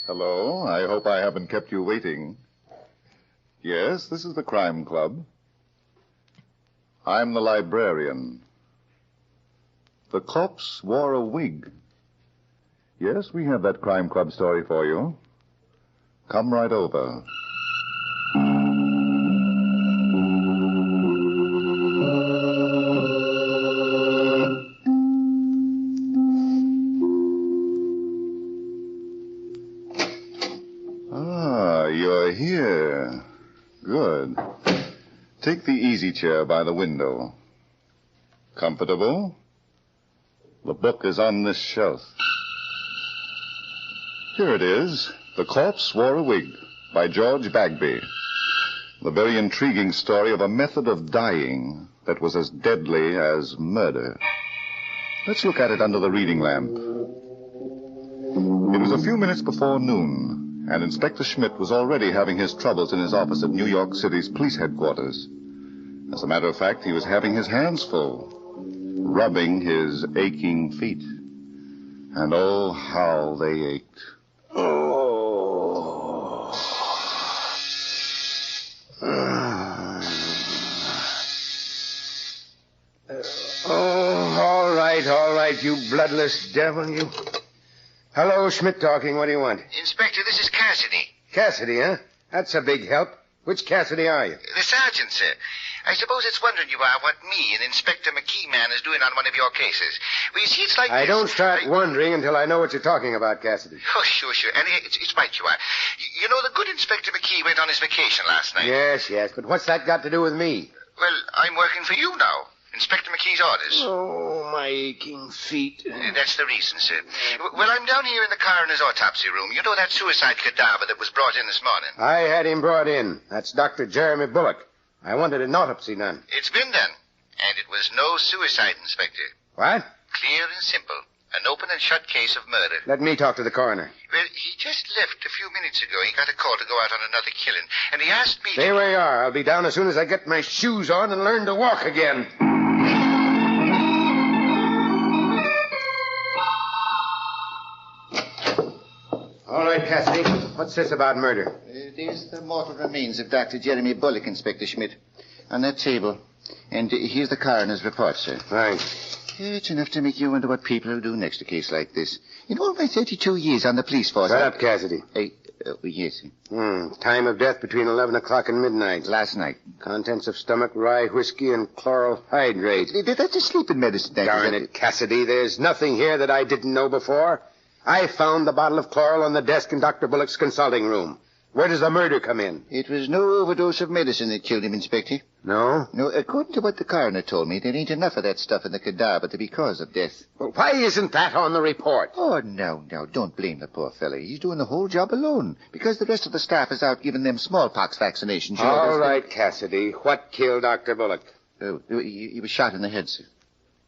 Hello. I hope I haven't kept you waiting. Yes, this is the Crime Club. I'm the librarian. The corpse wore a wig. Yes, we have that Crime Club story for you. Come right over. You're here. Good. Take the easy chair by the window. Comfortable? The book is on this shelf. Here it is. The Corpse Wore a Wig by George Bagby. The very intriguing story of a method of dying that was as deadly as murder. Let's look at it under the reading lamp. It was a few minutes before noon, and Inspector Schmidt was already having his troubles in his office at New York City's police headquarters. As a matter of fact, he was having his hands full, rubbing his aching feet. And oh, how they ached. All right, you bloodless devil, you. Hello, Schmidt talking. What do you want? Inspector, this is Cassidy. Cassidy, huh? That's a big help. Which Cassidy are you? The sergeant, sir. I suppose it's wondering you are what me and Inspector McKee man is doing on one of your cases. Well, you see, it's like I this. don't start wondering until I know what you're talking about, Cassidy. Oh, sure. And it's right you are. You know, the good Inspector McKee went on his vacation last night. Yes, but what's that got to do with me? Well, I'm working for you now. Inspector McKee's orders. Oh, my aching feet. That's the reason, sir. Well, I'm down here in the coroner's autopsy room. You know that suicide cadaver that was brought in this morning? I had him brought in. That's Dr. Jeremy Bullock. I wanted an autopsy done. It's been done. And it was no suicide, Inspector. What? Clear and simple. An open and shut case of murder. Let me talk to the coroner. Well, he just left a few minutes ago. He got a call to go out on another killing. And he asked me Stay where you are. I'll be down as soon as I get my shoes on and learn to walk again. All right, Cassidy. What's this about murder? There's the mortal remains of Dr. Jeremy Bullock, Inspector Schmidt, on that table. And here's the coroner's report, sir. Thanks. It's enough to make you wonder what people will do next a case like this. In all my 32 years on the police force... Shut up, Cassidy. Yes. Time of death between 11 o'clock and midnight. Last night. Contents of stomach, rye, whiskey, and chloral hydrate. That's a sleeping medicine. Darn it, Cassidy. There's nothing here that I didn't know before. I found the bottle of chloral on the desk in Dr. Bullock's consulting room. Where does the murder come in? It was no overdose of medicine that killed him, Inspector. No? No, according to what the coroner told me, there ain't enough of that stuff in the cadaver to be cause of death. Well, why isn't that on the report? Oh, no, don't blame the poor fella. He's doing the whole job alone, because the rest of the staff is out giving them smallpox vaccinations. All right, Cassidy. What killed Dr. Bullock? He was shot in the head, sir.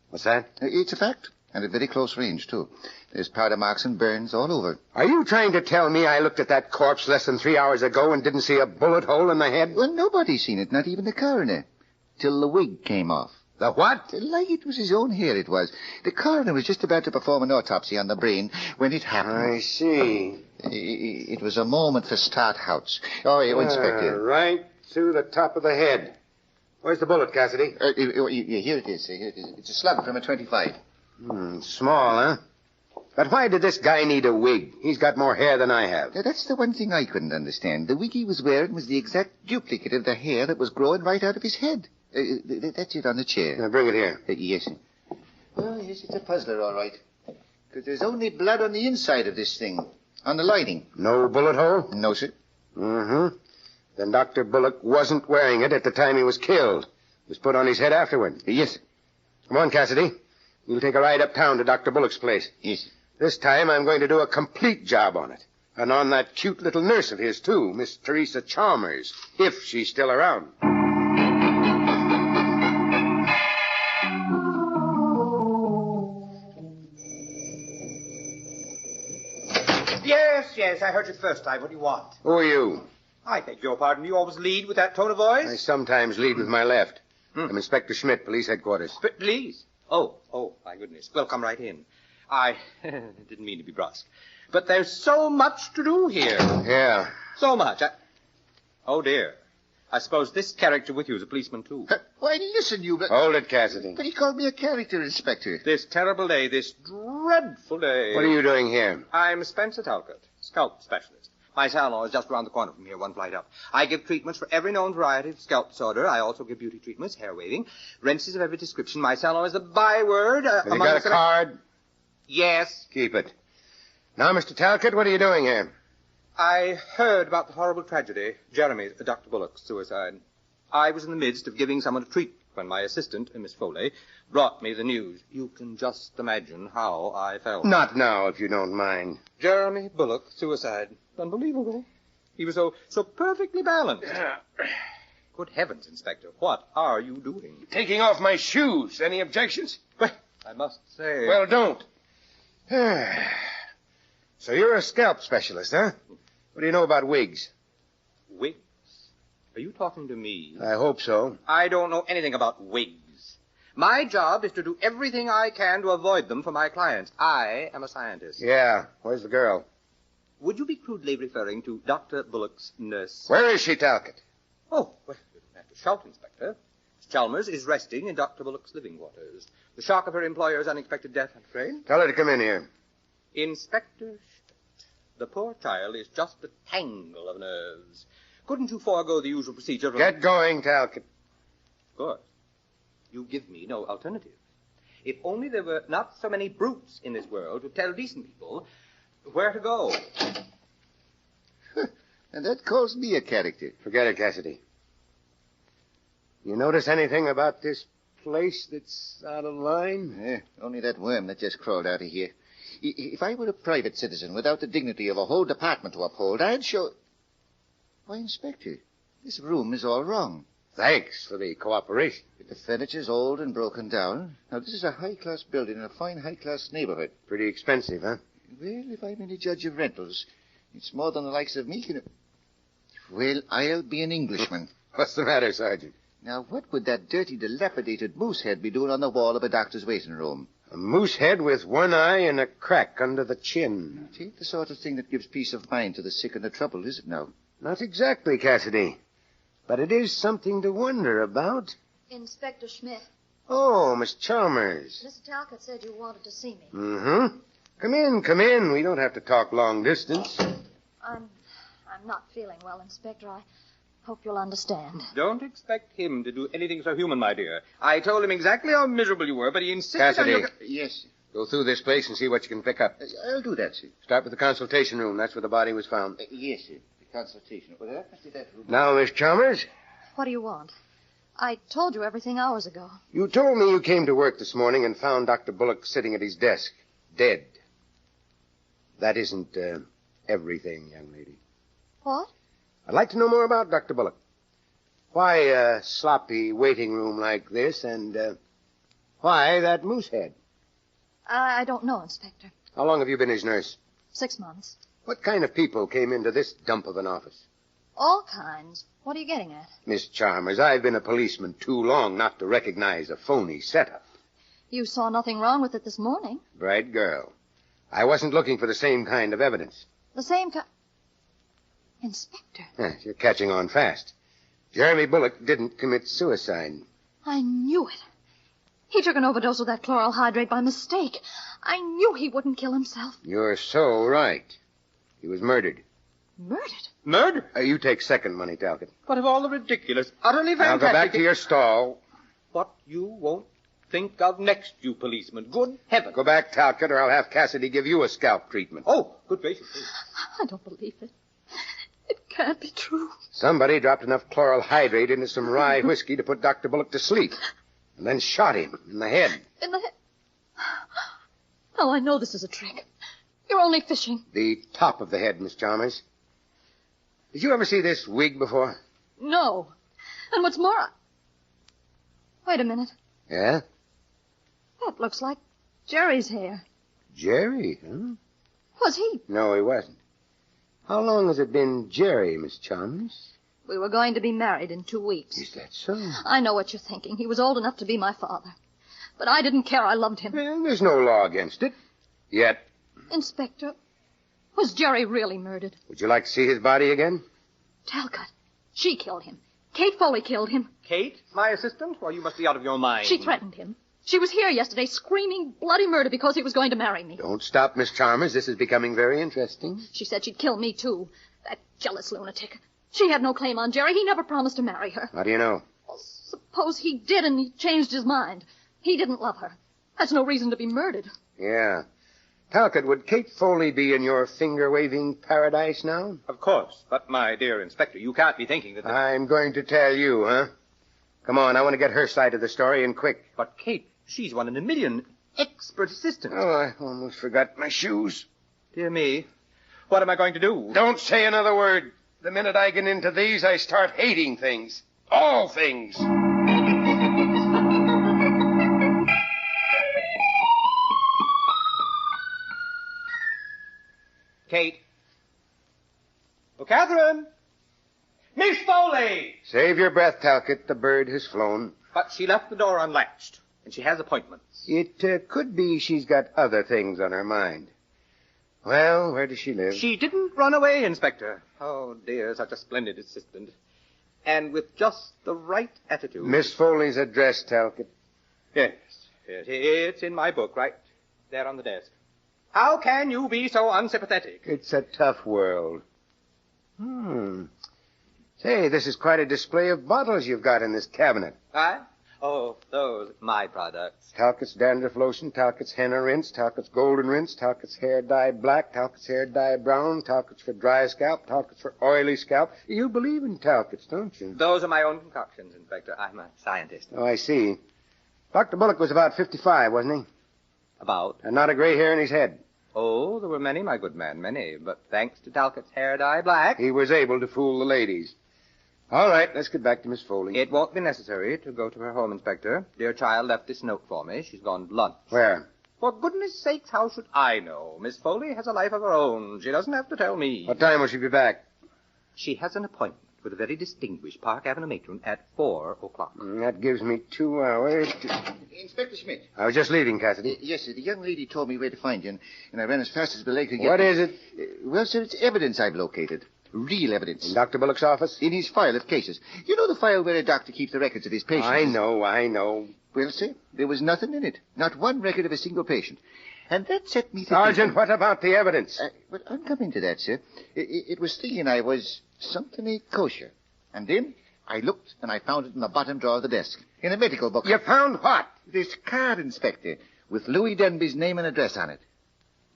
What's that? It's a fact, and at very close range, too. There's powder marks and burns all over. Are you trying to tell me I looked at that corpse less than 3 hours ago and didn't see a bullet hole in the head? Well, nobody's seen it, not even the coroner. Till the wig came off. The what? Like it was his own hair, it was. The coroner was just about to perform an autopsy on the brain when it happened. I see. It was a moment for Start-Houts. Oh, Inspector. Right through the top of the head. Where's the bullet, Cassidy? Here it is. It's a slug from a .25. Small, huh? But why did this guy need a wig? He's got more hair than I have. That's the one thing I couldn't understand. The wig he was wearing was the exact duplicate of the hair that was growing right out of his head. That's it on the chair. Now bring it here. Yes. Well, yes, it's a puzzler, all right. Because there's only blood on the inside of this thing, on the lining. No bullet hole? No, sir. Mm-hmm. Then Dr. Bullock wasn't wearing it at the time he was killed. It was put on his head afterward. Yes, sir. Come on, Cassidy. We'll take a ride uptown to Dr. Bullock's place. Yes. This time I'm going to do a complete job on it. And on that cute little nurse of his, too, Miss Teresa Chalmers, if she's still around. Yes, I heard you first time. What do you want? Who are you? I beg your pardon. You always lead with that tone of voice? I sometimes lead with my left. I'm Inspector Schmidt, police headquarters. Please. Oh, my goodness. Well, come right in. I didn't mean to be brusque. But there's so much to do here. Yeah. So much. Oh, dear. I suppose this character with you is a policeman, too. Why, listen, you... Hold it, Cassidy. But he called me a character, Inspector. This terrible day, this dreadful day. What are you doing here? I'm Spencer Talcott, scalp specialist. My salon is just around the corner from here, one flight up. I give treatments for every known variety of scalp disorder. I also give beauty treatments, hair waving, rinses of every description. My salon is the byword. Have you got a card? Yes. Keep it. Now, Mr. Talcott, what are you doing here? I heard about the horrible tragedy, Jeremy's, Dr. Bullock's suicide. I was in the midst of giving someone a treat when my assistant, Miss Foley, brought me the news. You can just imagine how I felt. Not now, if you don't mind. Jeremy Bullock, suicide. Unbelievable. He was so perfectly balanced. Good heavens, Inspector, what are you doing? Taking off my shoes. Any objections? Well, I must say... Well, don't. So you're a scalp specialist, huh? What do you know about wigs? Wigs? Are you talking to me? I hope so. I don't know anything about wigs. My job is to do everything I can to avoid them for my clients. I am a scientist. Yeah. Where's the girl? Would you be crudely referring to Dr. Bullock's nurse? Where is she, Talcott? Oh, well, you don't have to shout, Inspector. Miss Chalmers is resting in Dr. Bullock's living quarters. The shock of her employer's unexpected death, I'm afraid. Tell her to come in here. Inspector Schmidt, the poor child is just a tangle of nerves. Couldn't you forego the usual procedure? Get going, Talcott. Of course. You give me no alternative. If only there were not so many brutes in this world to tell decent people where to go. And that calls me a character. Forget it, Cassidy. You notice anything about this place that's out of line? Only that worm that just crawled out of here. If I were a private citizen without the dignity of a whole department to uphold, I'd show... Why, Inspector, this room is all wrong. Thanks for the cooperation. The furniture's old and broken down. Now, this is a high-class building in a fine high-class neighborhood. Pretty expensive, huh? Well, if I'm any judge of rentals, it's more than the likes of me can... Well, I'll be an Englishman. What's the matter, Sergeant? Now, what would that dirty, dilapidated moose head be doing on the wall of a doctor's waiting room? A moose head with one eye and a crack under the chin. It ain't the sort of thing that gives peace of mind to the sick and the troubled, is it now? Not exactly, Cassidy. But it is something to wonder about. Inspector Schmidt. Oh, Miss Chalmers. Mr. Talcott said you wanted to see me. Mm-hmm. Come in. We don't have to talk long distance. I'm not feeling well, Inspector. I hope you'll understand. Don't expect him to do anything so human, my dear. I told him exactly how miserable you were, but he insisted Cassidy. on your... Yes, sir. Go through this place and see what you can pick up. I'll do that, sir. Start with the consultation room. That's where the body was found. Yes, sir. The consultation. Well, that must be that room. Now, Miss Chalmers, What do you want? I told you everything hours ago. you told me you came to work this morning and found Dr. Bullock sitting at his desk, dead. That isn't everything, young lady. What? I'd like to know more about Dr. Bullock. Why a sloppy waiting room like this, and why that moose head? I don't know, Inspector. How long have you been his nurse? 6 months. What kind of people came into this dump of an office? All kinds. What are you getting at? Miss Chalmers, I've been a policeman too long not to recognize a phony setup. You saw nothing wrong with it this morning. Bright girl. I wasn't looking for the same kind of evidence. The same kind... Inspector, Yes, you're catching on fast. Jeremy Bullock didn't commit suicide. I knew it. He took an overdose of that chloral hydrate by mistake. I knew he wouldn't kill himself. You're so right. He was murdered. Murdered? Murder? You take second money, Talcott. What of all the ridiculous, utterly Now fantastic... go back to your stall. What you won't think of next, you policeman. Good heavens. Go back, Talcott, or I'll have Cassidy give you a scalp treatment. Oh, good gracious. Please. I don't believe it. It can't be true. Somebody dropped enough chloral hydrate into some rye whiskey to put Dr. Bullock to sleep, and then shot him in the head. In the head. Oh, I know this is a trick. You're only fishing. The top of the head, Miss Chalmers. Did you ever see this wig before? No. And what's more, Wait a minute. Yeah? That looks like Jerry's hair. Jerry, huh? Was he? No, he wasn't. How long has it been Jerry, Miss Chalmers? We were going to be married in 2 weeks. Is that so? I know what you're thinking. He was old enough to be my father. But I didn't care. I loved him. Well, there's no law against it. Yet. Inspector, Was Jerry really murdered? Would you like to see his body again? Talcott. She killed him. Kate Foley killed him. Kate, my assistant? Well, you must be out of your mind. She threatened him. She was here yesterday screaming bloody murder because he was going to marry me. Don't stop, Miss Chalmers. This is becoming very interesting. She said she'd kill me, too. That jealous lunatic. She had no claim on Jerry. He never promised to marry her. How do you know? Well, suppose he did and he changed his mind. He didn't love her. That's no reason to be murdered. Yeah. Talcott, would Kate Foley be in your finger-waving paradise now? Of course. But, my dear Inspector, you can't be thinking that... I'm going to tell you, huh? Come on, I want to get her side of the story, and quick. But, Kate, she's one in a million. Expert assistant. Oh, I almost forgot my shoes. Dear me. What am I going to do? Don't say another word. The minute I get into these, I start hating things. All things. Kate. Oh, Catherine. Miss Foley! Save your breath, Talcott. The bird has flown. But she left the door unlatched, and she has appointments. It could be she's got other things on her mind. Well, where does she live? She didn't run away, Inspector. Oh, dear, such a splendid assistant. And with just the right attitude. Miss Foley's address, Talcott. Yes, it's in my book, right there on the desk. How can you be so unsympathetic? It's a tough world. Say, this is quite a display of bottles you've got in this cabinet. Oh, those, my products. Talcott's dandruff lotion, Talcott's henna rinse, Talcott's golden rinse, Talcott's hair dye black, Talcott's hair dye brown, Talcott's for dry scalp, Talcott's for oily scalp. You believe in Talcott's, don't you? Those are my own concoctions, Inspector. I'm a scientist. Oh, I see. Dr. Bullock was about 55, wasn't he? About? And not a gray hair in his head. Oh, there were many, my good man, many. But thanks to Talcott's hair dye black... He was able to fool the ladies. All right, let's get back to Miss Foley. It won't be necessary to go to her home, Inspector. Dear child left this note for me. She's gone to lunch. Where? For goodness sakes, how should I know? Miss Foley has a life of her own. She doesn't have to tell me. What time will she be back? She has an appointment with a very distinguished Park Avenue matron at 4 o'clock. That gives me 2 hours Inspector Schmidt. I was just leaving, Cassidy. Yes, sir. The young lady told me where to find you, and I ran as fast as my leg could get. What is it? Well, sir, it's evidence I've located. Real evidence. In Dr. Bullock's office? In his file of cases. You know the file where a doctor keeps the records of his patients? I know. Well, sir, there was nothing in it. Not one record of a single patient. And that set me thinking... Sergeant, what about the evidence? Well, I'm coming to that, sir. It was thinking I was something ain't kosher. And then I looked and I found it in the bottom drawer of the desk. In a medical book. You found what? This card, Inspector, with Louis Denby's name and address on it.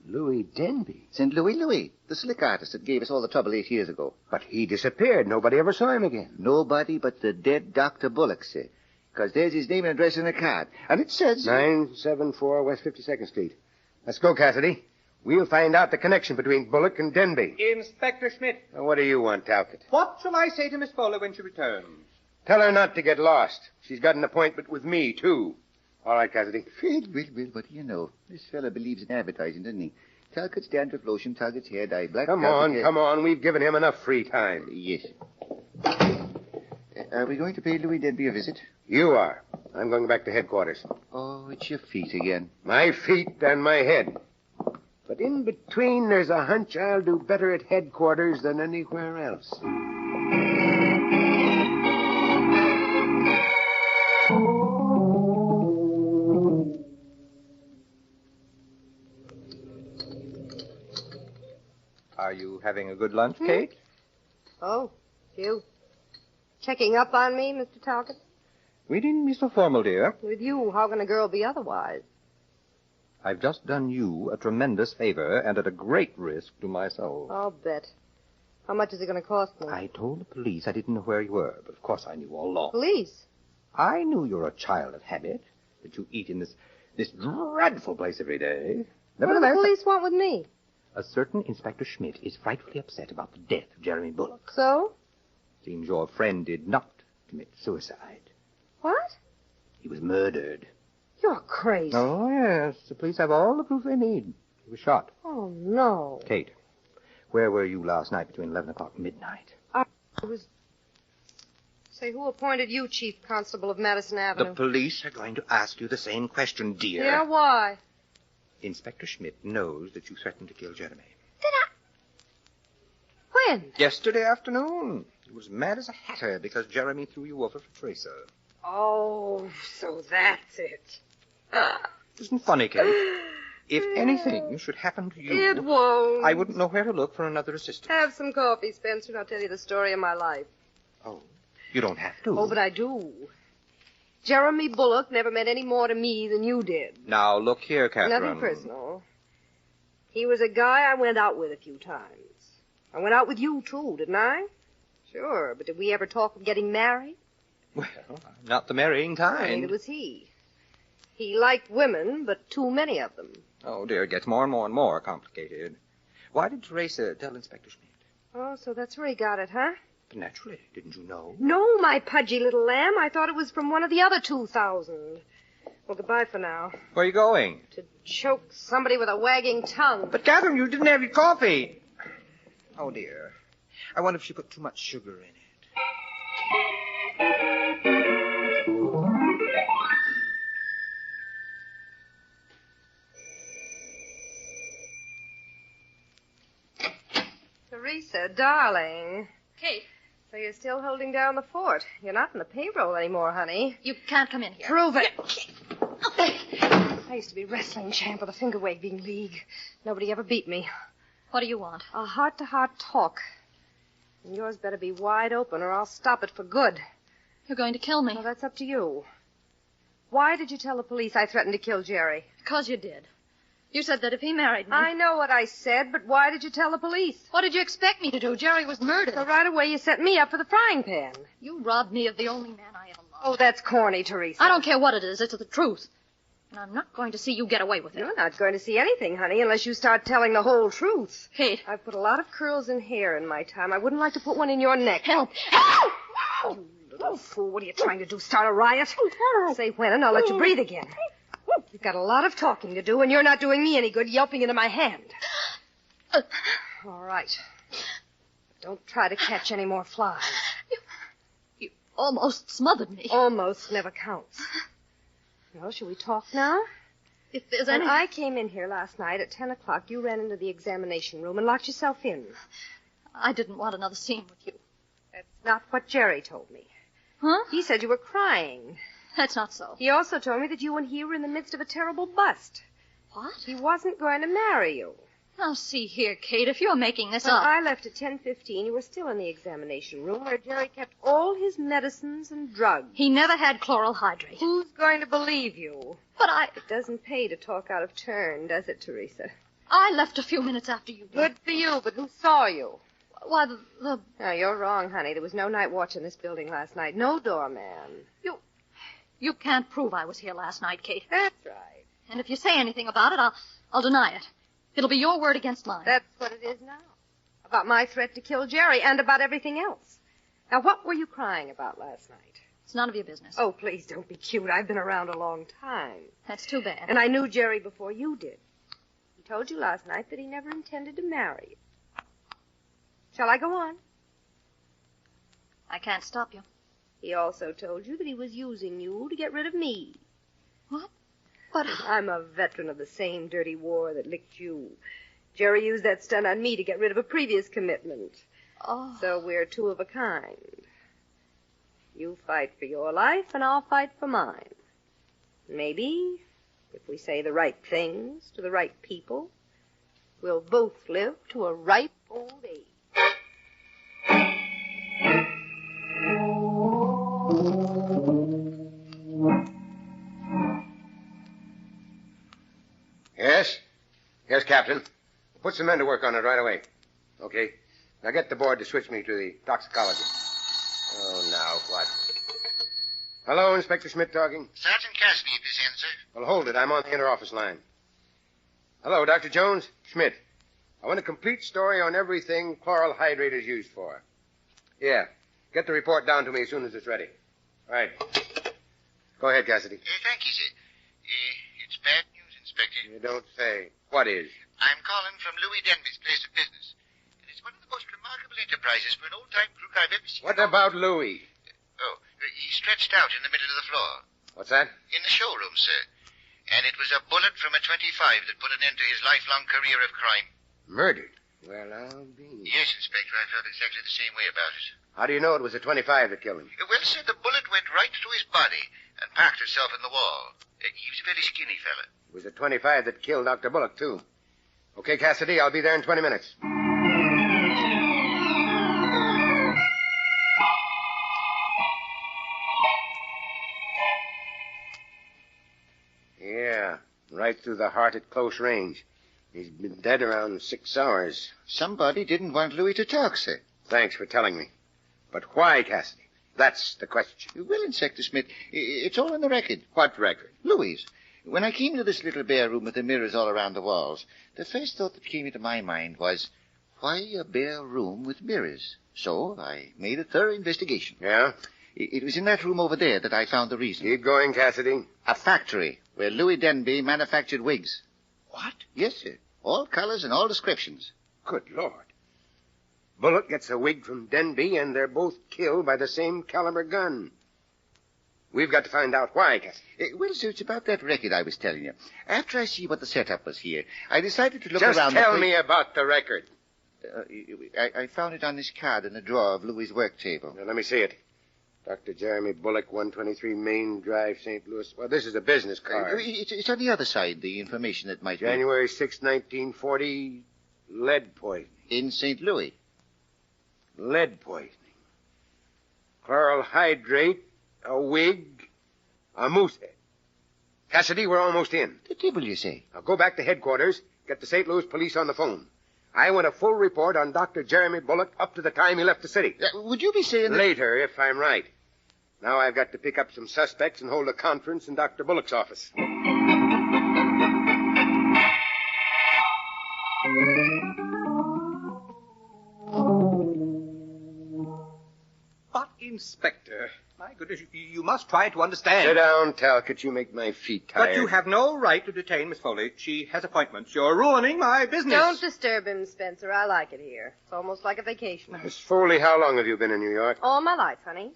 Louis Denby? St. Louis, the slick artist that gave us all the trouble 8 years ago. But he disappeared. Nobody ever saw him again. Nobody but the dead Dr. Bullock, sir. Because there's his name and address in the card. And it says... 974 West 52nd Street. Let's go, Cassidy. We'll find out the connection between Bullock and Denby. Inspector Schmidt. Now, what do you want, Talcott? What shall I say to Miss Foley when she returns? Tell her not to get lost. She's got an appointment with me, too. All right, Cassidy. Well, what do you know? This fella believes in advertising, doesn't he? Talcott's dandruff lotion, Talcott's hair dye black. Come on. We've given him enough free time. Yes. Are we going to pay Louis Denby a visit? You are. I'm going back to headquarters. Oh, it's your feet again. My feet and my head. But in between, there's a hunch I'll do better at headquarters than anywhere else. Are you having a good lunch, Kate? Oh, you. Checking up on me, Mr. Talcott? We needn't be so formal, dear. With you, how can a girl be otherwise? I've just done you a tremendous favor and at a great risk to myself. I'll bet. How much is it going to cost me? I told the police I didn't know where you were, but of course I knew all along. Police? I knew you're a child of habit, that you eat in this dreadful place every day. What do the police want with me? A certain Inspector Schmidt is frightfully upset about the death of Jeremy Bullock. So? Seems your friend did not commit suicide. What? He was murdered. You're crazy. Oh, yes. The police have all the proof they need. He was shot. Oh, no. Kate, where were you last night between 11 o'clock and midnight? I was... Say, who appointed you Chief Constable of Madison Avenue? The police are going to ask you the same question, dear. Yeah, why? Inspector Schmidt knows that you threatened to kill Jeremy. When? Yesterday afternoon. He was mad as a hatter because Jeremy threw you over for Tracer. Oh, so that's it. Isn't funny, Kate? If anything should happen to you... It won't. I wouldn't know where to look for another assistant. Have some coffee, Spencer, and I'll tell you the story of my life. Oh, you don't have to. Oh, but I do. Jeremy Bullock never meant any more to me than you did. Now, look here, Catherine. Nothing personal. He was a guy I went out with a few times. I went out with you, too, didn't I? Sure, but did we ever talk of getting married? Well, not the marrying kind. Neither was he. He liked women, but too many of them. Oh, dear, it gets more and more complicated. Why did Teresa tell Inspector Schmidt? Oh, so that's where he got it, huh? But naturally, didn't you know? No, my pudgy little lamb. I thought it was from one of the other 2,000. Well, goodbye for now. Where are you going? To choke somebody with a wagging tongue. But, Catherine, you didn't have your coffee. Oh, dear. I wonder if she put too much sugar in it. Teresa, darling. Kate, So you're still holding down the fort. You're not in the payroll anymore, honey. you can't come in here. Prove it. I used to be wrestling champ of the finger waving league. Nobody ever beat me. What do you want? A heart-to-heart talk. And yours better be wide open or I'll stop it for good. You're going to kill me. Well, that's up to you. Why did you tell the police I threatened to kill Jerry? Because you did. You said that if he married me... I know what I said, but why did you tell the police? What did you expect me to do? Jerry was murdered. So right away you set me up for the frying pan. You robbed me of the only man I ever loved. Oh, that's corny, Teresa. I don't care what it is. It's the truth. And I'm not going to see you get away with it. You're not going to see anything, honey, unless you start telling the whole truth. Kate. I've put a lot of curls in hair in my time. I wouldn't like to put one in your neck. Help. Help! You little fool. What are you trying to do? Start a riot? Say when and I'll let you breathe again. You've got a lot of talking to do, and you're not doing me any good yelping into my hand. All right. Don't try to catch any more flies. You almost smothered me. Almost never counts. Well, shall we talk now? If there's When any... I came in here last night at 10 o'clock, you ran into the examination room and locked yourself in. I didn't want another scene with you. That's not what Jerry told me. Huh? He said you were crying. That's not so. He also told me that you and he were in the midst of a terrible bust. What? He wasn't going to marry you. Now, see here, Kate, if you're making this When up... I left at 10:15, you were still in the examination room where Jerry kept all his medicines and drugs. He never had chloral hydrate. Who's going to believe you? But I... It doesn't pay to talk out of turn, does it, Teresa? I left a few minutes after you did. Good for you, but who saw you? Why, the... No, you're wrong, honey. There was no night watch in this building last night. No doorman. You can't prove I was here last night, Kate. That's right. And if you say anything about it, I'll deny it. It'll be your word against mine. That's what it is now. About my threat to kill Jerry and about everything else. Now, what were you crying about last night? It's none of your business. Oh, please don't be cute. I've been around a long time. That's too bad. And I knew Jerry before you did. He told you last night that he never intended to marry you. Shall I go on? I can't stop you. He also told you that he was using you to get rid of me. What? But... I'm a veteran of the same dirty war that licked you. Jerry used that stunt on me to get rid of a previous commitment. Oh. So we're two of a kind. You fight for your life, and I'll fight for mine. Maybe, if we say the right things to the right people, we'll both live to a ripe old age. Yes? Yes, Captain. Put some men to work on it right away. Okay. Now get the board to switch me to the toxicologist. Oh, now what? Hello, Inspector Schmidt talking. Sergeant Cassidy at this end, sir. Well, hold it. I'm on the inter-office line. Hello, Dr. Jones. Schmidt. I want a complete story on everything chloral hydrate is used for. Yeah. Get the report down to me as soon as it's ready. Right. Go ahead, Cassidy. Thank you, sir. It's bad news, Inspector. You don't say. What is? I'm calling from Louis Denby's place of business. And it's one of the most remarkable enterprises for an old-time crook I've ever seen. What about Louis? He's stretched out in the middle of the floor. What's that? In the showroom, sir. And it was a bullet from a .25 that put an end to his lifelong career of crime. Murdered. Well, I'll be. Yes, Inspector, I felt exactly the same way about it. How do you know it was a 25 that killed him? Well, sir, the bullet went right through his body and packed itself in the wall. He was a very skinny fella. It was a 25 that killed Dr. Bullock, too. Okay, Cassidy, I'll be there in 20 minutes. Yeah, right through the heart at close range. He's been dead around 6 hours. Somebody didn't want Louis to talk, sir. Thanks for telling me. But why, Cassidy? That's the question. Well, Inspector Smith, it's all in the record. What record? Louis, when I came to this little bare room with the mirrors all around the walls, the first thought that came into my mind was, why a bare room with mirrors? So I made a thorough investigation. Yeah? It was in that room over there that I found the reason. Keep going, Cassidy. A factory where Louis Denby manufactured wigs. What? Yes, sir. All colors and all descriptions. Good Lord. Bullock gets a wig from Denby, and they're both killed by the same caliber gun. We've got to find out why, Cassidy. Well, sir, it's about that record I was telling you. After I see what the setup was here, I decided to look Just around... tell me about the record. I found it on this card in the drawer of Louis' work table. Now, let me see it. Dr. Jeremy Bullock, 123 Main Drive, St. Louis. Well, this is a business card. It's on the other side, the information that might January 6, 1940, lead poisoning. be... In St. Louis. Lead poisoning. Chloral hydrate, a wig, a moose head. Cassidy, we're almost in. The table, you say? Now go back to headquarters, get the St. Louis police on the phone. I want a full report on Dr. Jeremy Bullock up to the time he left the city. Would you be saying that... Later, if I'm right. Now I've got to pick up some suspects and hold a conference in Dr. Bullock's office. But, Inspector, my goodness, you must try to understand. Sit down, Talcott. You make my feet tired. But you have no right to detain Miss Foley. She has appointments. You're ruining my business. Don't disturb him, Spencer. I like it here. It's almost like a vacation. Miss Foley, how long have you been in New York? All my life, honey.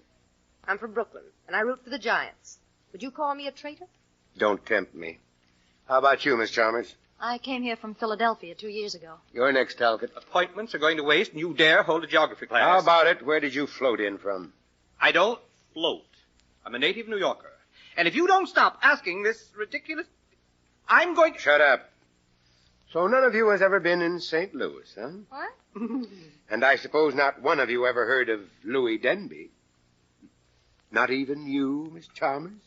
I'm from Brooklyn, and I root for the Giants. Would you call me a traitor? Don't tempt me. How about you, Miss Chalmers? I came here from Philadelphia 2 years ago. You're next, Talcott. Appointments are going to waste, and you dare hold a geography class. How about it? Where did you float in from? I don't float. I'm a native New Yorker. And if you don't stop asking this ridiculous... I'm going to... Shut up. So none of you has ever been in St. Louis, huh? What? And I suppose not one of you ever heard of Louis Denby. Not even you, Miss Chalmers?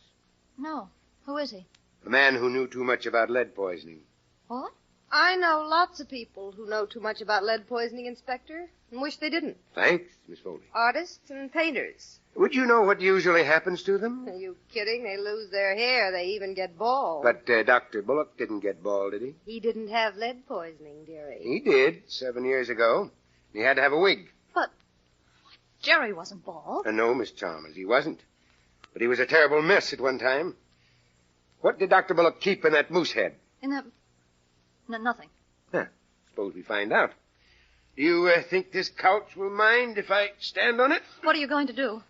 No. Who is he? The man who knew too much about lead poisoning. What? I know lots of people who know too much about lead poisoning, Inspector, and wish they didn't. Thanks, Miss Foley. Artists and painters. Would you know what usually happens to them? Are you kidding? They lose their hair. They even get bald. But Dr. Bullock didn't get bald, did he? He didn't have lead poisoning, dearie. He did, 7 years ago. He had to have a wig. But Jerry wasn't bald. No, Miss Chalmers, he wasn't. But he was a terrible mess at one time. What did Dr. Bullock keep in that moose head? In that... nothing. Suppose we find out. Do you think this couch will mind if I stand on it? What are you going to do?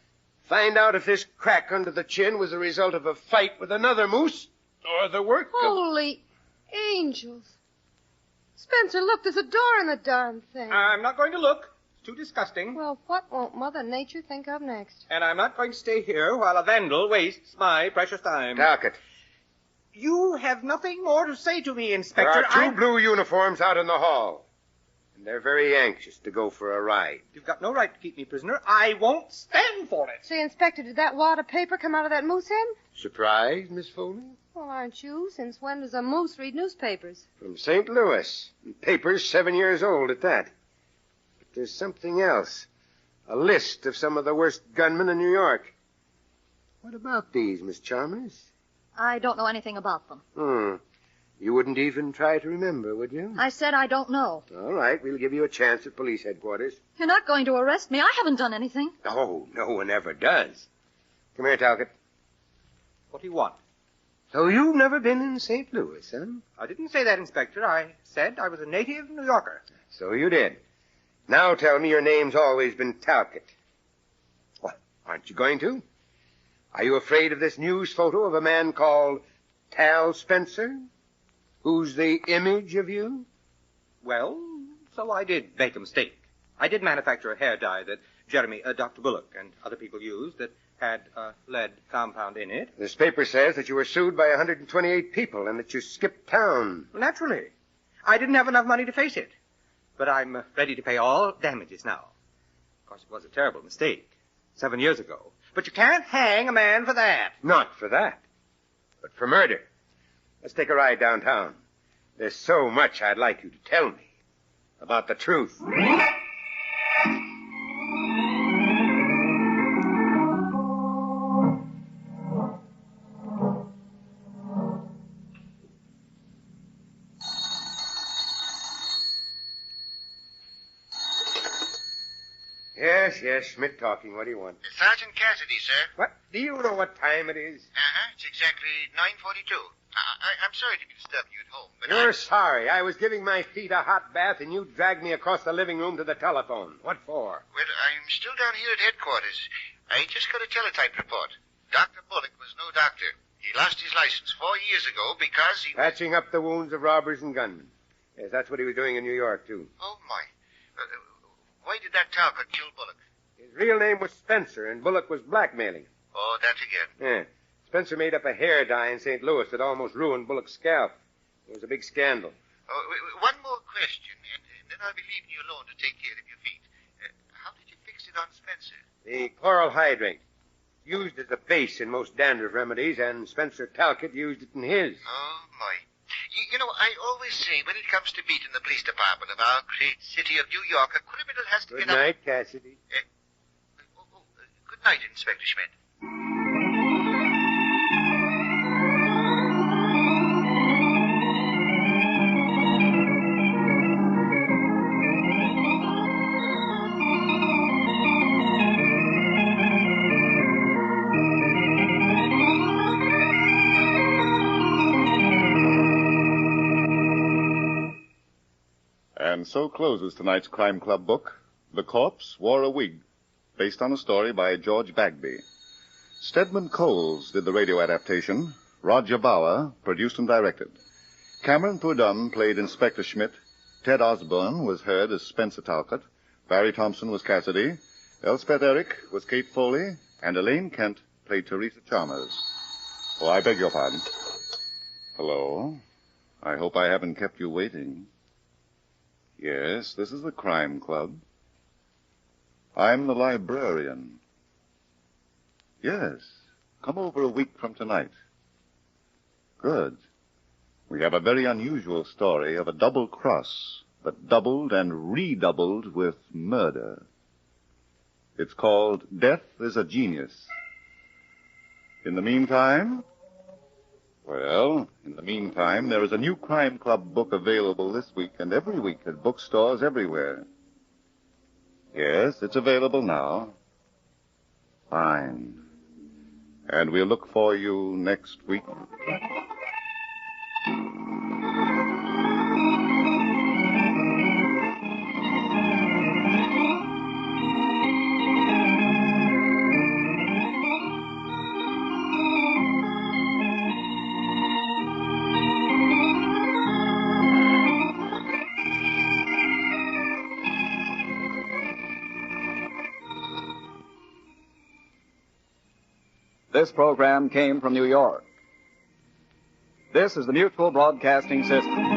Find out if this crack under the chin was a result of a fight with another moose or the work of... Holy angels. Spencer, look, there's a door in the darn thing. I'm not going to look. It's too disgusting. Well, what won't Mother Nature think of next? And I'm not going to stay here while a vandal wastes my precious time. Talcott, You have nothing more to say to me, there Inspector. are two blue uniforms out in the hall. And they're very anxious to go for a ride. You've got no right to keep me prisoner. I won't stand for it. Say, Inspector, did that wad of paper come out of that moose head? Surprised, Miss Foley? Well, aren't you? Since when does a moose read newspapers? From St. Louis. And papers 7 years old at that. But there's something else. A list of some of the worst gunmen in New York. What about these, Miss Chalmers? I don't know anything about them. You wouldn't even try to remember, would you? I said I don't know. All right, we'll give you a chance at police headquarters. You're not going to arrest me. I haven't done anything. Oh, no one ever does. Come here, Talcott. What do you want? So you've never been in St. Louis, huh? I didn't say that, Inspector. I said I was a native New Yorker. So you did. Now tell me your name's always been Talcott. What, aren't you going to? Are you afraid of this news photo of a man called Tal Spencer? Who's the image of you? Well, So I did make a mistake. I did manufacture a hair dye that Dr. Bullock and other people used that had a lead compound in it. This paper says that you were sued by 128 people and that you skipped town. Well, naturally. I didn't have enough money to face it. But I'm ready to pay all damages now. Of course, it was a terrible mistake 7 years ago. But you can't hang a man for that. Not for that, but for murder. Let's take a ride downtown. There's so much I'd like you to tell me about the truth. Yes, Schmidt talking. What do you want? Sergeant Cassidy, sir. What? Do you know what time it is? It's exactly 9:42. I'm sorry to be disturbing you at home, but You're sorry. I was giving my feet a hot bath and you dragged me across the living room to the telephone. What for? Well, I'm still down here at headquarters. I just got a teletype report. Dr. Bullock was no doctor. He lost his license 4 years ago because he... Patching up the wounds of robbers and gunmen. Yes, that's what he was doing in New York, too. Oh, my. Why did that Talcott kill Bullock? His real name was Spencer, and Bullock was blackmailing. Oh, that again. Yeah. Spencer made up a hair dye in St. Louis that almost ruined Bullock's scalp. It was a big scandal. Oh, one more question, and then I'll be leaving you alone to take care of your feet. How did you fix it on Spencer? The chloral hydrate. Used as a base in most dandruff remedies, and Spencer Talcott used it in his. Oh, my. You know, I always say when it comes to beating the police department of our great city of New York, a criminal has to Good get night, Cassidy. Good night, Inspector Schmidt. And so closes tonight's Crime Club book, The Corpse Wore a Wig, based on a story by George Bagby. Stedman Coles did the radio adaptation. Roger Bauer produced and directed. Cameron Prudhomme played Inspector Schmidt. Ted Osborne was heard as Spencer Talcott. Barry Thompson was Cassidy. Elspeth Eric was Kate Foley. And Elaine Kent played Teresa Chalmers. Oh, I beg your pardon. Hello. I hope I haven't kept you waiting. Yes, this is the Crime Club. I'm the librarian. Yes, come over a week from tonight. Good. We have a very unusual story of a double cross that doubled and redoubled with murder. It's called Death is a Genius. In the meantime, there is a new Crime Club book available this week and every week at bookstores everywhere. Yes, it's available now. Fine. And we'll look for you next week. This program came from New York. This is the Mutual Broadcasting System.